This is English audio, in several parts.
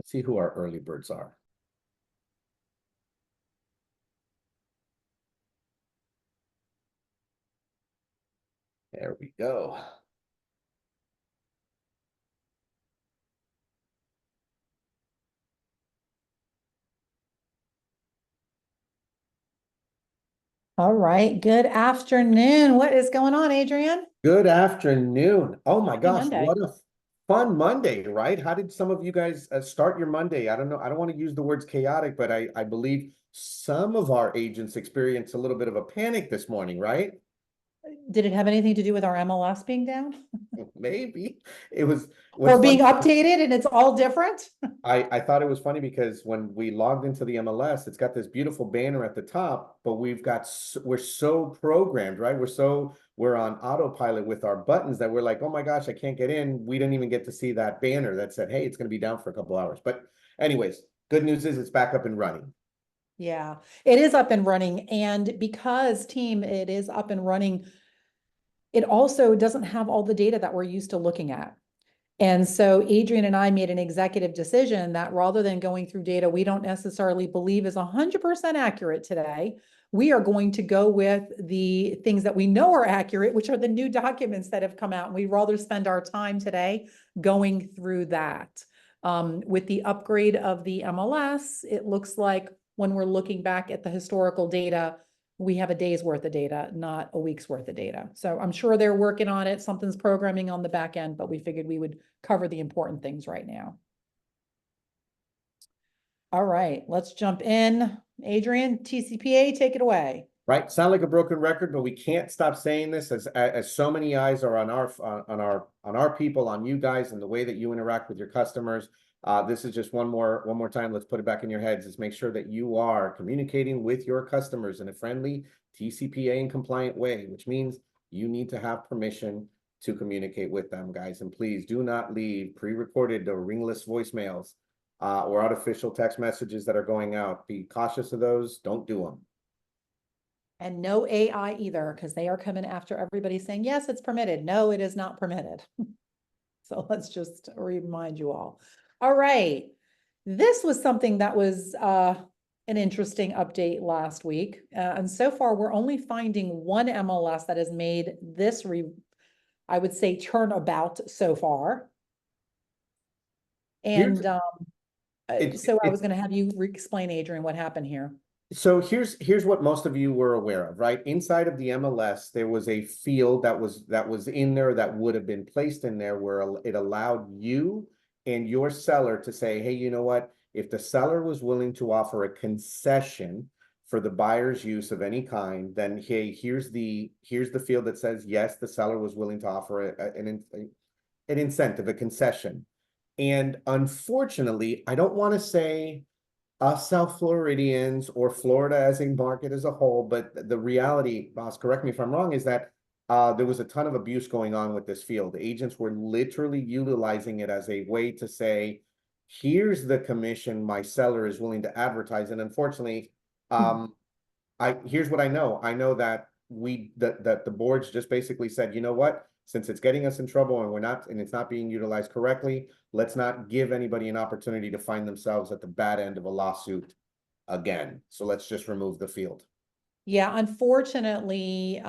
See who our early birds are. There we go. All right. Good afternoon. What is going on, Adrian? Good afternoon. Oh my Happy gosh, Monday. what a fun Monday, right? How did some of you guys start your Monday? I don't know. I don't want to use the words chaotic, but I believe some of our agents experienced a little bit of a panic this morning, right? Did it have anything to do with our MLS being down Maybe. It was what's or being funny. updated and it's all different? I thought it was funny because when we logged into the MLS, it's got this beautiful banner at the top, but we're so programmed, right? We're on autopilot with our buttons that we're like, oh my gosh, I can't get in. We didn't even get to see that banner that said, hey, it's going to be down for a couple hours. But anyways, good news is it's back up and running. Yeah, it is up and running. And because team, it is up and running, it also doesn't have all the data that we're used to looking at. And so Adrian and I made an executive decision that rather than going through data we don't necessarily believe is 100% accurate today, we are going to go with the things that we know are accurate, which are the new documents that have come out. And we'd rather spend our time today going through that. With the upgrade of the MLS, it looks like when we're looking back at the historical data, we have a day's worth of data, not a week's worth of data. So I'm sure they're working on it. Something's programming on the back end, but we figured we would cover the important things right now. All right, let's jump in. Adrian, TCPA, take it away. Right? Sound like a broken record, but we can't stop saying this as so many eyes are on our people, on you guys, and the way that you interact with your customers. This is just one more time. Let's put it back in your heads. Is make sure that you are communicating with your customers in a friendly, TCPA and compliant way, which means you need to have permission to communicate with them, guys. And please do not leave pre-recorded or ringless voicemails or artificial text messages that are going out. Be cautious of those. Don't do them. And no AI either, because they are coming after everybody saying, yes, it's permitted. No, it is not permitted. So let's just remind you all. All right. This was something that was an interesting update last week. And so far, we're only finding one MLS that has made this, I would say, turnabout so far. And so I was going to have you explain, Adrian, what happened here. So here's what most of you were aware of, right? Inside of the MLS, there was a field that was in there that would have been placed in there where it allowed you and your seller to say, hey, you know what? If the seller was willing to offer a concession for the buyer's use of any kind, then hey, here's the field that says yes, the seller was willing to offer an incentive, a concession. And unfortunately, I don't want to say us South Floridians or Florida as a market as a whole, but the reality, boss, correct me if I'm wrong, is that there was a ton of abuse going on with this field. Agents were literally utilizing it as a way to say, here's the commission my seller is willing to advertise. And unfortunately, here's what I know. I know that that the boards just basically said, you know what? Since it's getting us in trouble and it's not being utilized correctly, let's not give anybody an opportunity to find themselves at the bad end of a lawsuit again. So let's just remove the field. Yeah, unfortunately,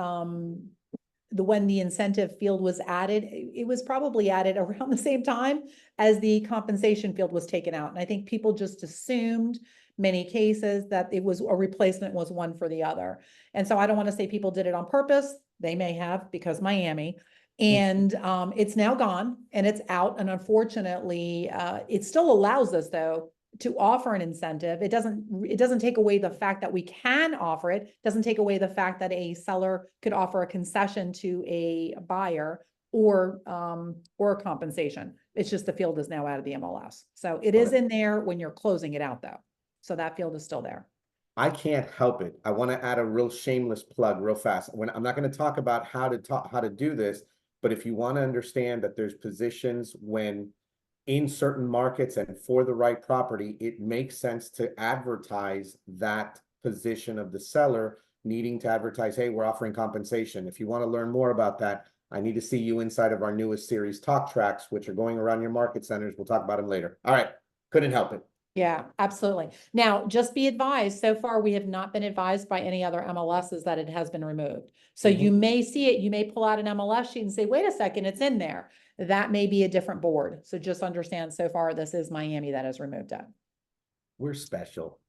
when the incentive field was added, it was probably added around the same time as the compensation field was taken out. And I think people just assumed many cases that it was a replacement was one for the other. And so I don't want to say people did it on purpose. They may have because Miami. And it's now gone and it's out. And unfortunately, it still allows us though to offer an incentive. It doesn't take away the fact that we can offer it. It doesn't take away the fact that a seller could offer a concession to a buyer or a compensation. It's just the field is now out of the MLS. So it is in there when you're closing it out though. So that field is still there. I can't help it. I want to add a real shameless plug real fast. I'm not going to talk about how to do this, but if you want to understand that there's positions when in certain markets and for the right property, it makes sense to advertise that position of the seller needing to advertise, hey, we're offering compensation. If you want to learn more about that, I need to see you inside of our newest series, Talk Tracks, which are going around your market centers. We'll talk about them later. All right. Couldn't help it. Yeah, absolutely. Now, just be advised, so far, we have not been advised by any other MLSs that it has been removed. So you may see it, you may pull out an MLS sheet and say, wait a second, it's in there. That may be a different board. So just understand, so far, this is Miami that has removed it. We're special.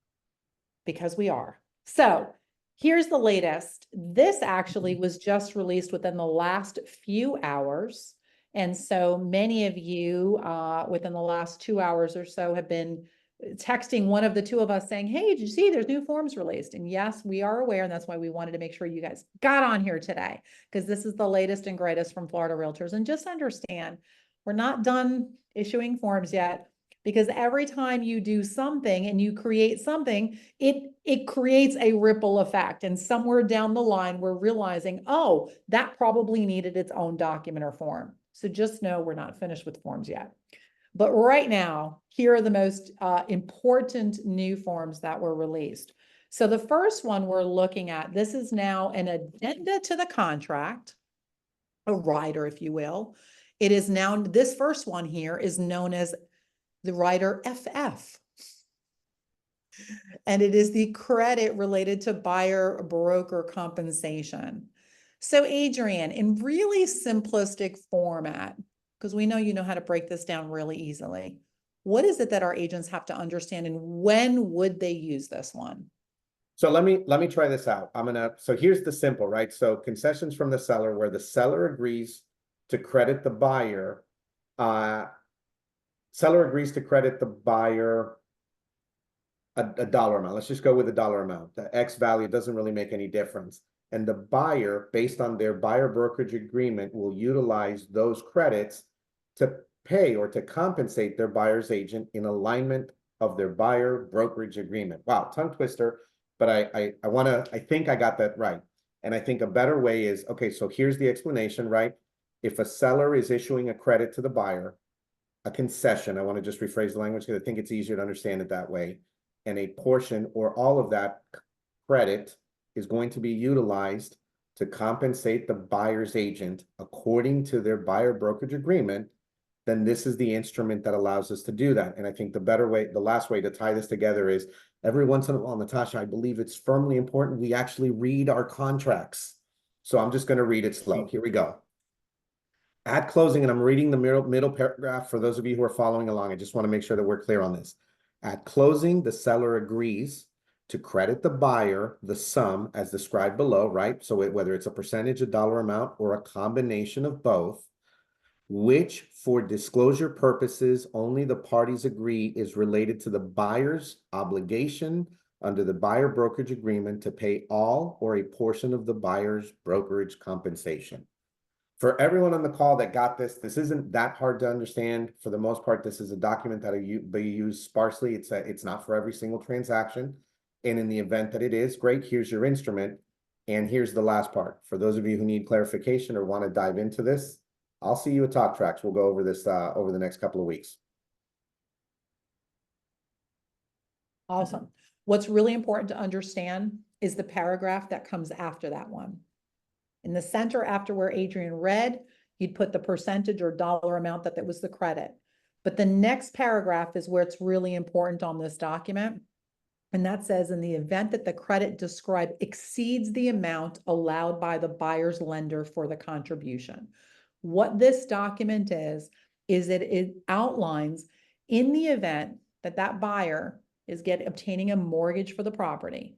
Because we are. So here's the latest. This actually was just released within the last few hours. And so many of you within the last 2 hours or so have been texting one of the two of us saying, hey, did you see there's new forms released? And yes, we are aware. And that's why we wanted to make sure you guys got on here today, because this is the latest and greatest from Florida Realtors. And just understand, we're not done issuing forms yet, because every time you do something and you create something, it creates a ripple effect. And somewhere down the line, we're realizing, oh, that probably needed its own document or form. So just know we're not finished with forms yet. But right now, here are the most important new forms that were released. So the first one we're looking at, this is now an addenda to the contract, a rider, if you will. It is now, this first one here is known as the rider FF. And it is the credit related to buyer broker compensation. So Adrian, in really simplistic format, because we know you know how to break this down really easily, what is it that our agents have to understand, and when would they use this one? So let me try this out. So here's the simple, right? So concessions from the seller, where the seller agrees to credit the buyer, seller agrees to credit the buyer a dollar amount. Let's just go with a dollar amount. The X value doesn't really make any difference. And the buyer, based on their buyer brokerage agreement, will utilize those credits to pay or to compensate their buyer's agent in alignment of their buyer brokerage agreement. Wow, tongue twister, but I think I got that right. And I think a better way is, okay, so here's the explanation, right? If a seller is issuing a credit to the buyer, a concession, I want to just rephrase the language because I think it's easier to understand it that way, and a portion or all of that credit is going to be utilized to compensate the buyer's agent according to their buyer brokerage agreement, then this is the instrument that allows us to do that. And I think the better way, the last way to tie this together is every once in a while, Natasha, I believe it's firmly important we actually read our contracts. So I'm just going to read it slow. Here we go. At closing, and I'm reading the middle paragraph for those of you who are following along. I just want to make sure that we're clear on this. At closing, the seller agrees to credit the buyer the sum as described below, right? So whether it's a percentage, a dollar amount, or a combination of both, which for disclosure purposes, only the parties agree is related to the buyer's obligation under the buyer brokerage agreement to pay all or a portion of the buyer's brokerage compensation. For everyone on the call that got this, this isn't that hard to understand. For the most part, this is a document that will be used sparsely. It's not for every single transaction. And in the event that it is, great, here's your instrument. And here's the last part. For those of you who need clarification or want to dive into this, I'll see you at Talk Tracks. We'll go over this over the next couple of weeks. Awesome. What's really important to understand is the paragraph that comes after that one. In the center, after where Adrian read, you'd put the percentage or dollar amount that was the credit. But the next paragraph is where it's really important on this document. And that says, in the event that the credit described exceeds the amount allowed by the buyer's lender for the contribution. What this document is that it outlines, in the event that that buyer is obtaining a mortgage for the property,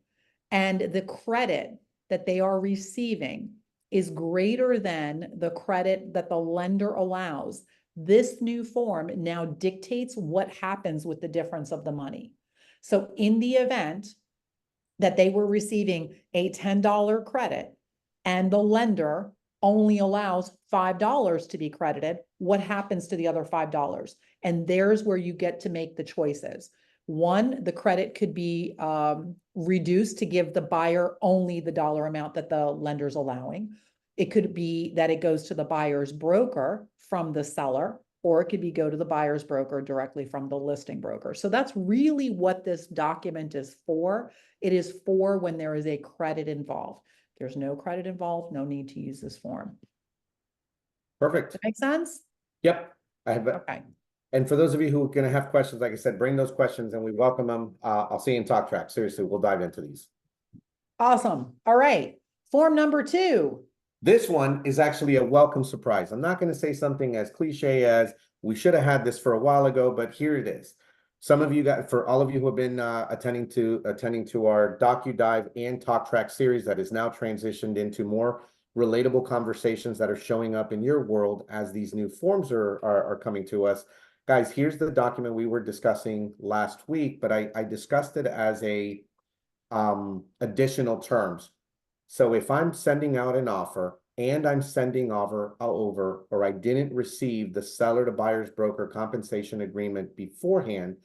and the credit that they are receiving is greater than the credit that the lender allows, this new form now dictates what happens with the difference of the money. So in the event that they were receiving a $10 credit and the lender only allows $5 to be credited, what happens to the other $5? And there's where you get to make the choices. One, the credit could be reduced to give the buyer only the dollar amount that the lender's allowing. It could be that it goes to the buyer's broker from the seller, or it could be go to the buyer's broker directly from the listing broker. So that's really what this document is for. It is for when there is a credit involved. If there's no credit involved, no need to use this form. Perfect. Does that make sense? Yep. Okay. And for those of you who are going to have questions, like I said, bring those questions and we welcome them. I'll see you in Talk Track. Seriously, we'll dive into these. Awesome. All right. Form number 2. This one is actually a welcome surprise. I'm not going to say something as cliche as we should have had this for a while ago, but here it is. Some of you got, for all of you who have been attending to our DocuDive and Talk Track series that is now transitioned into more relatable conversations that are showing up in your world as these new forms are coming to us. Guys, here's the document we were discussing last week, but I discussed it as a additional terms. So if I'm sending out an offer and I'm sending over, or I didn't receive the seller to buyer's broker compensation agreement beforehand,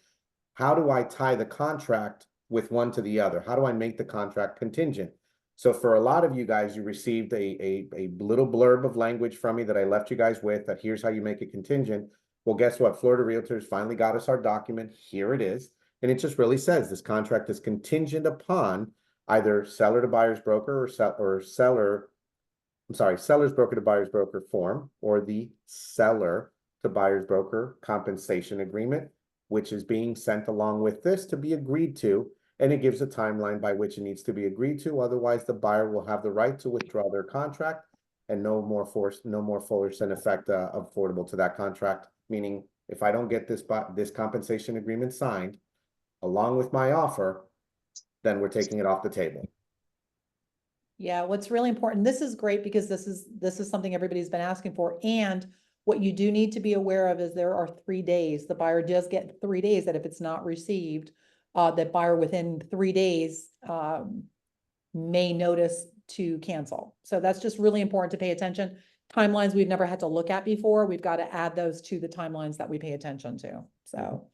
how do I tie the contract with one to the other? How do I make the contract contingent? So for a lot of you guys, you received a little blurb of language from me that I left you guys with, that here's how you make it contingent. Well, guess what? Florida Realtors finally got us our document. Here it is. And it just really says this contract is contingent upon either seller to buyer's broker or seller's broker to buyer's broker form, or the seller to buyer's broker compensation agreement, which is being sent along with this to be agreed to. And it gives a timeline by which it needs to be agreed to. Otherwise, the buyer will have the right to withdraw their contract and no more force and effect affordable to that contract. Meaning, if I don't get this compensation agreement signed along with my offer, then we're taking it off the table. Yeah, what's really important, this is great because this is something everybody's been asking for. And what you do need to be aware of is there are 3 days. The buyer does get 3 days that if it's not received, that buyer within 3 days may notice to cancel. So that's just really important to pay attention. Timelines we've never had to look at before. We've got to add those to the timelines that we pay attention to. So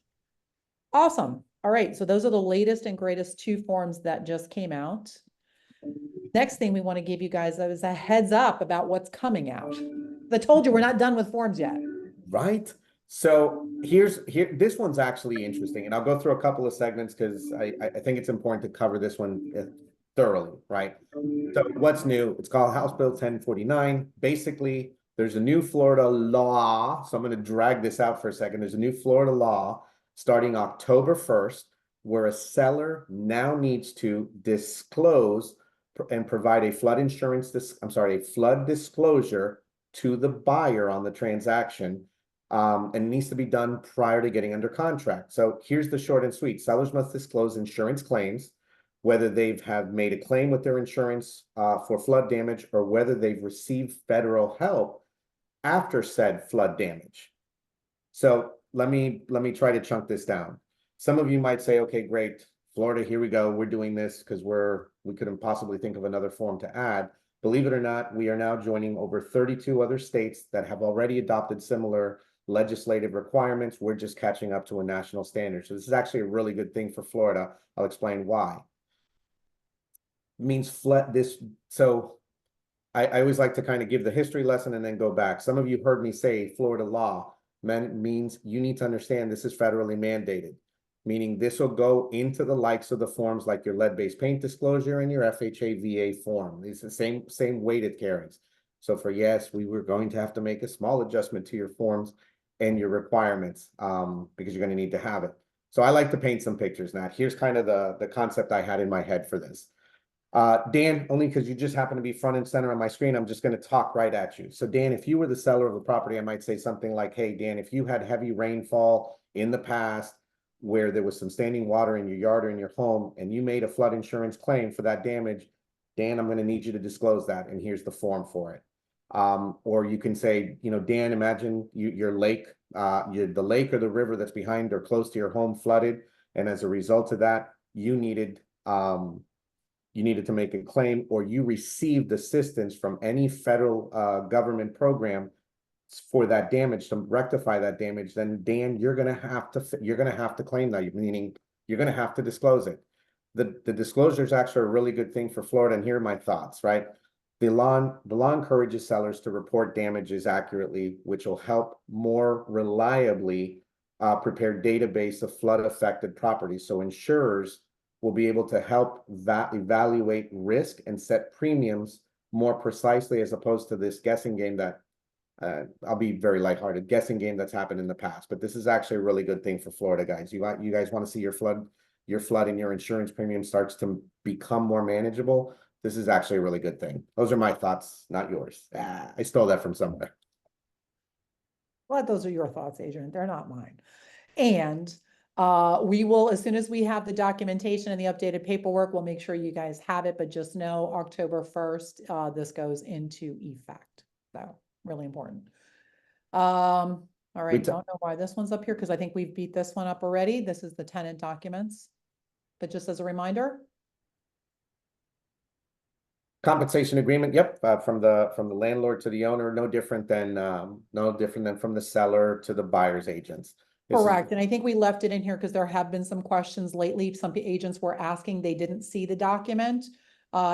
awesome. All right. So those are the latest and greatest 2 forms that just came out. Next thing we want to give you guys is a heads up about what's coming out. I told you we're not done with forms yet. Right. So this one's actually interesting, and I'll go through a couple of segments because I think it's important to cover this one thoroughly, right? So what's new? It's called House Bill 1049. Basically, there's a new Florida law. So I'm going to drag this out for a second. There's a new Florida law starting October 1st, where a seller now needs to disclose and provide a flood disclosure to the buyer on the transaction. And it needs to be done prior to getting under contract. So here's the short and sweet. Sellers must disclose insurance claims, whether they've made a claim with their insurance for flood damage, or whether they've received federal help after said flood damage. So let me try to chunk this down. Some of you might say, okay, great, Florida, here we go. We're doing this because we couldn't possibly think of another form to add. Believe it or not, we are now joining over 32 other states that have already adopted similar legislative requirements. We're just catching up to a national standard. So this is actually a really good thing for Florida. I'll explain why. It means so I always like to kind of give the history lesson and then go back. Some of you heard me say Florida law means you need to understand this is federally mandated, meaning this will go into the likes of the forms like your lead-based paint disclosure and your FHA VA form. It's the same weight it carries. So yes, we were going to have to make a small adjustment to your forms and your requirements because you're going to need to have it. So I like to paint some pictures now. Here's kind of the concept I had in my head for this. Dan, only because you just happen to be front and center on my screen, I'm just going to talk right at you. So Dan, if you were the seller of the property, I might say something like, hey, Dan, if you had heavy rainfall in the past where there was some standing water in your yard or in your home and you made a flood insurance claim for that damage, Dan, I'm going to need you to disclose that. And here's the form for it. Or you can say, Dan, imagine your lake, the lake or the river that's behind or close to your home flooded. And as a result of that, you needed to make a claim, or you received assistance from any federal government program for that damage to rectify that damage, then Dan, you're gonna have to claim that, meaning you're gonna have to disclose it. The disclosure is actually a really good thing for Florida, and here are my thoughts, right? The law encourages sellers to report damages accurately, which will help more reliably prepare database of flood affected properties. So insurers will be able to help evaluate risk and set premiums more precisely, as opposed to this guessing game that I'll be very lighthearted, guessing game that's happened in the past, but this is actually a really good thing for Florida guys. You guys want to see your flood and your insurance premium starts to become more manageable. This is actually a really good thing. Those are my thoughts, not yours. I stole that from somewhere. Well, those are your thoughts, Adrian. They're not mine. And we will, as soon as we have the documentation and the updated paperwork, we'll make sure you guys have it, but just know October 1st, this goes into effect. So really important. All right, don't know why this one's up here because I think we've beat this one up already. This is the tenant documents. But just as a reminder. Compensation agreement, yep, from the landlord to the owner, no different than from the seller to the buyer's agents. Correct. And I think we left it in here because there have been some questions lately. Some agents were asking, they didn't see the document.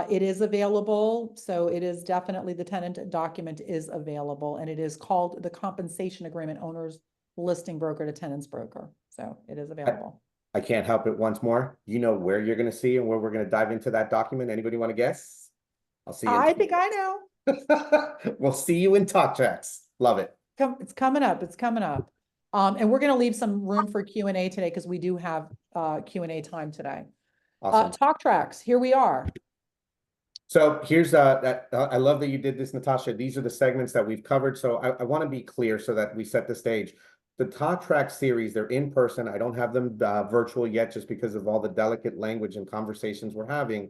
It is available. So it is definitely, the tenant document is available, and it is called the compensation agreement, owner's listing broker to tenant's broker. So it is available. I can't help it once more. You know where you're going to see and where we're going to dive into that document. Anybody want to guess? I'll see you. I think I know. We'll see you in talk tracks. Love it. It's coming up. It's coming up. And we're going to leave some room for Q&A today because we do have Q&A time today. Awesome. Talk tracks. Here we are. So here's I love that you did this, Natasha. These are the segments that we've covered. So I want to be clear so that we set the stage. The Talk Track series, they're in person. I don't have them virtual yet just because of all the delicate language and conversations we're having.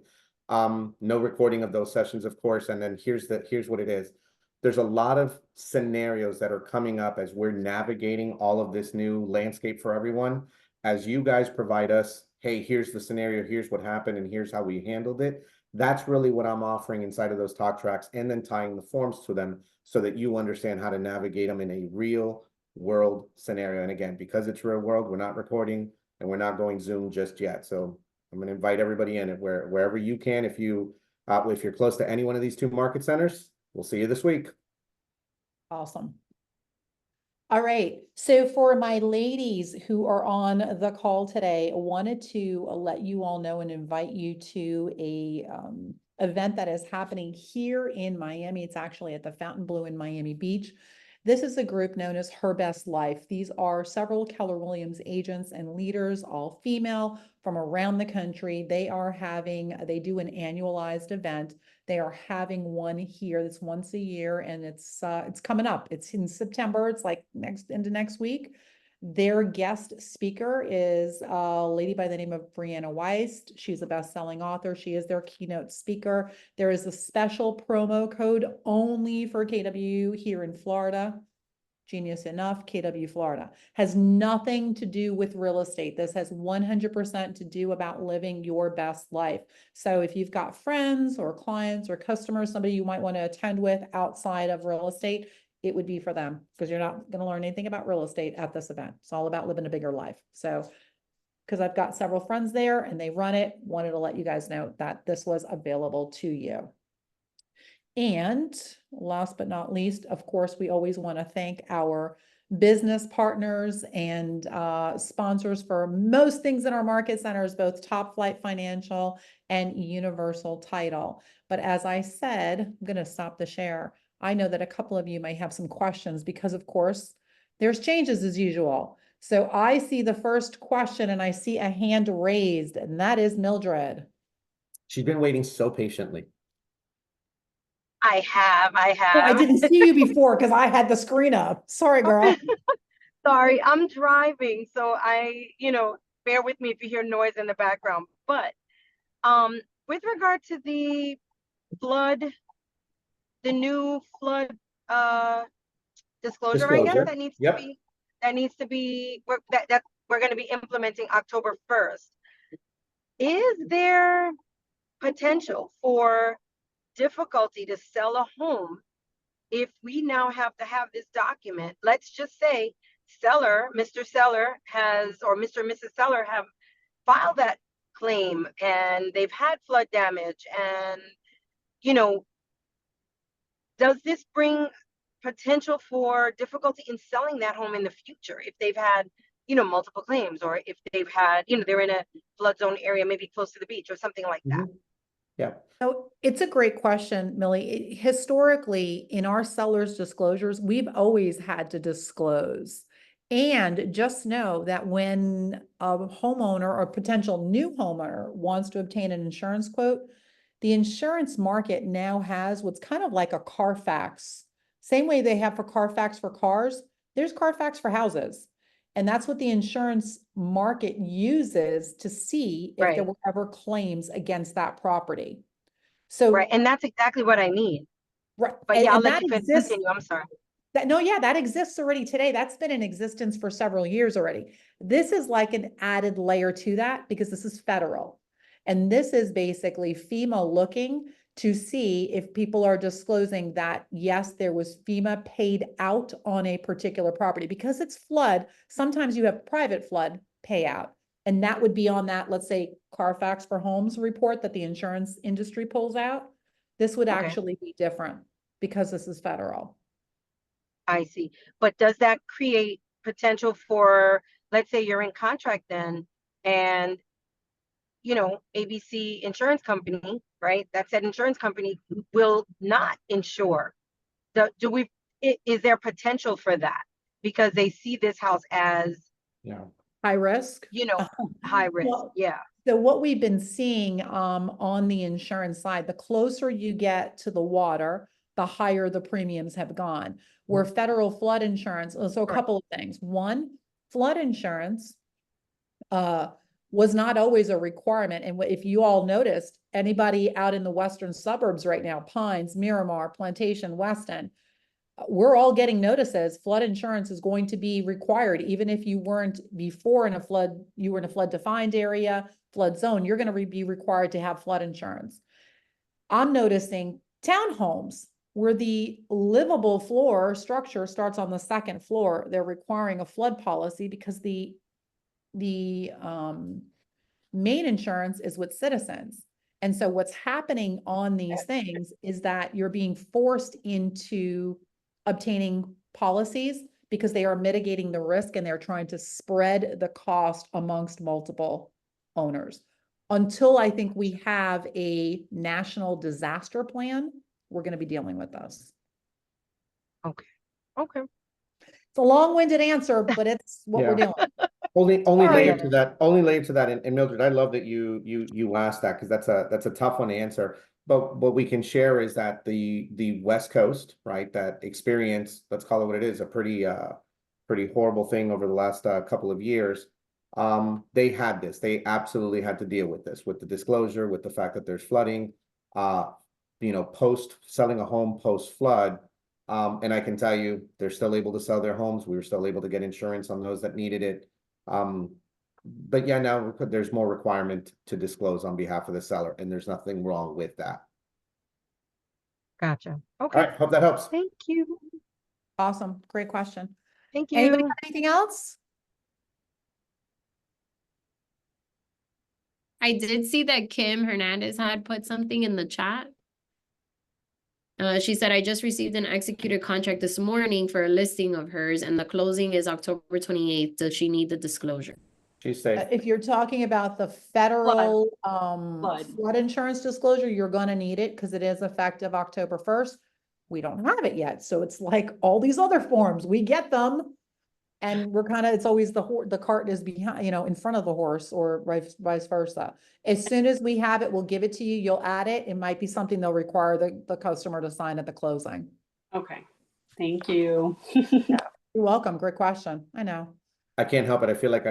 No recording of those sessions, of course. And then here's what it is. There's a lot of scenarios that are coming up as we're navigating all of this new landscape for everyone. As you guys provide us, hey, here's the scenario, here's what happened, and here's how we handled it. That's really what I'm offering inside of those talk tracks, and then tying the forms to them so that you understand how to navigate them in a real world scenario. And again, because it's real world, we're not recording and we're not going Zoom just yet. So I'm going to invite everybody in wherever you can. If you're close to any one of these two market centers, we'll see you this week. Awesome. All right. So for my ladies who are on the call today, I wanted to let you all know and invite you to a event that is happening here in Miami. It's actually at the Fontainebleau in Miami Beach. This is a group known as Her Best Life. These are several Keller Williams agents and leaders, all female from around the country. They do an annualized event. They are having one here that's once a year, and it's coming up. It's in September. It's like into next week. Their guest speaker is a lady by the name of Brianna Weiss. She's a best-selling author. She is their keynote speaker. There is a special promo code only for KW here in Florida. Genius enough, KW Florida. Has nothing to do with real estate. This has 100% to do about living your best life. So if you've got friends or clients or customers, somebody you might want to attend with outside of real estate, it would be for them, because you're not going to learn anything about real estate at this event. It's all about living a bigger life. So, because I've got several friends there and they run it, wanted to let you guys know that this was available to you. And last but not least, of course, we always want to thank our business partners and sponsors for most things in our market centers, both Top Flight Financial and Universal Title. But as I said, I'm going to stop the share. I know that a couple of you may have some questions because, of course, there's changes as usual. So I see the first question and I see a hand raised, and that is Mildred. She's been waiting so patiently. I have. Oh, I didn't see you before because I had the screen up. Sorry, girl. Sorry, I'm driving, so bear with me if you hear noise in the background. But with regard to the new flood disclosure, I guess that needs to be that we're going to be implementing October 1st. Is there potential for difficulty to sell a home if we now have to have this document? Let's just say Mr. Seller or Mr. and Mrs. Seller have filed that claim and they've had flood damage, and does this bring potential for difficulty in selling that home in the future if they've had multiple claims, or if they've had they're in a flood zone area, maybe close to the beach or something like that? Yeah, So it's a great question, Millie. Historically, in our sellers' disclosures, we've always had to disclose. And just know that when a homeowner or potential new homeowner wants to obtain an insurance quote, the insurance market now has what's kind of like a Carfax. Same way they have for Carfax for cars, there's Carfax for houses. And that's what the insurance market uses to see if there Right, were ever claims against that property. right. So, And that's exactly what I need. right, But yeah, I'll and let that you exists, continue. I'm sorry. no, yeah, that exists already today. That's been in existence for several years already. This is like an added layer to that because this is federal. And this is basically FEMA looking to see if people are disclosing that, yes, there was FEMA paid out on a particular property. Because it's flood, sometimes you have private flood payout. And that would be on that, let's say, Carfax for Homes report that the insurance industry pulls out. This would Okay, actually be different because this is federal. I see. But does that create potential for, let's say you're in contract then, and ABC insurance company, right? That said insurance company will not insure. Do we, is there potential for that? Because they see this house as, yeah. High risk. you know, high risk. Well, Yeah. so what we've been seeing on the insurance side, the closer you get to the water, the higher the premiums have gone. Where federal flood insurance, so a Correct. couple of things. One, flood insurance was not always a requirement. And if you all noticed, anybody out in the western suburbs right now, Pines, Miramar, Plantation, Weston, we're all getting notices. Flood insurance is going to be required, even if you weren't before in a flood, you were in a flood defined area, flood zone, you're going to be required to have flood insurance. I'm noticing townhomes where the livable floor structure starts on the second floor, they're requiring a flood policy because the main insurance is with Citizens. And so what's happening on these things is that you're being forced into obtaining policies because they are mitigating the risk and they're trying to spread the cost amongst multiple owners. Until I think we have a national disaster plan, we're going to be dealing with this. Okay. Okay. It's a long-winded answer, but it's what we're Yeah. doing. Only Sorry. layer to that, and Mildred, I love that you asked that because that's a tough one to answer. But what we can share is that the West Coast, right, that experience, let's call it what it is, a pretty horrible thing over the last couple of years. They had this. They absolutely had to deal with this, with the disclosure, with the fact that there's flooding, post selling a home post flood. And I can tell you, they're still able to sell their homes. We were still able to get insurance on those that needed it. But yeah, now there's more requirement to disclose on behalf of the seller, and there's nothing wrong with that. Gotcha. All Okay. right, hope that helps. Thank you. Awesome. Great question. Thank Anybody you. have anything else? I did see that Kim Hernandez had put something in the chat. She said, I just received an executed contract this morning for a listing of hers and the closing is October 28th. Does she need the disclosure? She's safe. If you're talking about the federal Flood. flood insurance disclosure, you're gonna need it because it is effective October 1st. We don't have it yet, so it's like all these other forms, we get them. And we're kind of, it's always the cart is behind, in front of the horse or vice versa. As soon as we have it, we'll give it to you, you'll add it. It might be something they'll require the customer to sign at the closing. Okay, thank you. You're welcome, great question, I know. I can't help it. I feel like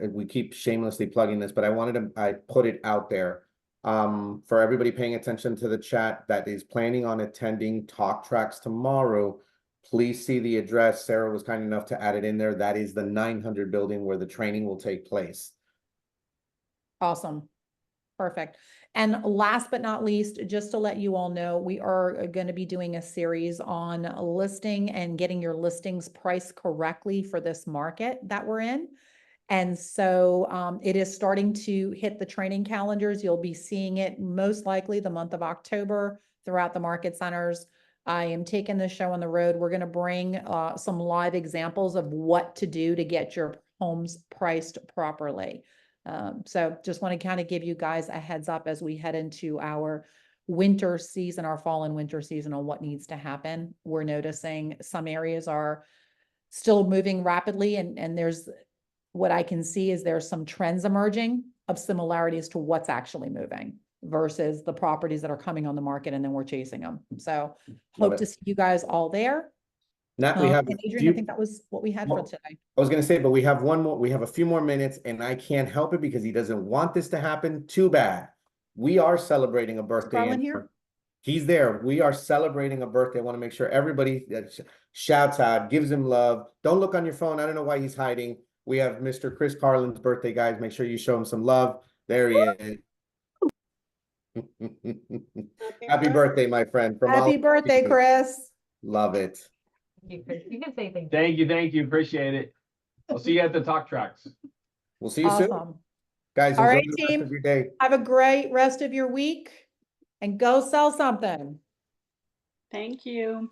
we keep shamelessly plugging this, but I put it out there. For everybody paying attention to the chat that is planning on attending Talk Tracks tomorrow, please see the address. Sarah was kind enough to add it in there. That is the 900 building where the training will take place. Awesome. Perfect. And last but not least, just to let you all know, we are going to be doing a series on listing and getting your listings priced correctly for this market that we're in. And so it is starting to hit the training calendars. You'll be seeing it most likely the month of October throughout the market centers. I am taking this show on the road. We're going to bring some live examples of what to do to get your homes priced properly. So just want to kind of give you guys a heads up as we head into our winter season, our fall and winter season on what needs to happen. We're noticing some areas are still moving rapidly, and there's what I can see is there's some trends emerging of similarities to what's actually moving versus the properties that are coming on the market and then we're chasing them. So hope it. to see you guys all there. Nat, we have And a Adrian, I few- think that was what we had for Well, today. I was gonna say, but we have one more, we have a few more minutes and I can't help it because he doesn't want this to happen. Too bad. We are celebrating a birthday. Garland in- here? He's there. We are celebrating a birthday. I want to make sure everybody shouts out, gives him love. Don't look on your phone. I don't know why he's hiding. We have Mr. Chris Carlin's birthday, guys. Make sure you show him some love. There he is. Happy birthday, my friend. From all Happy of birthday, you. Chris. Love it. You can say thank you. Thank you, appreciate it. I'll see you at the talk tracks. We'll see you soon. Awesome. Guys, All enjoy right, the rest team. of your day. Have a great rest of your week and go sell something. Thank you.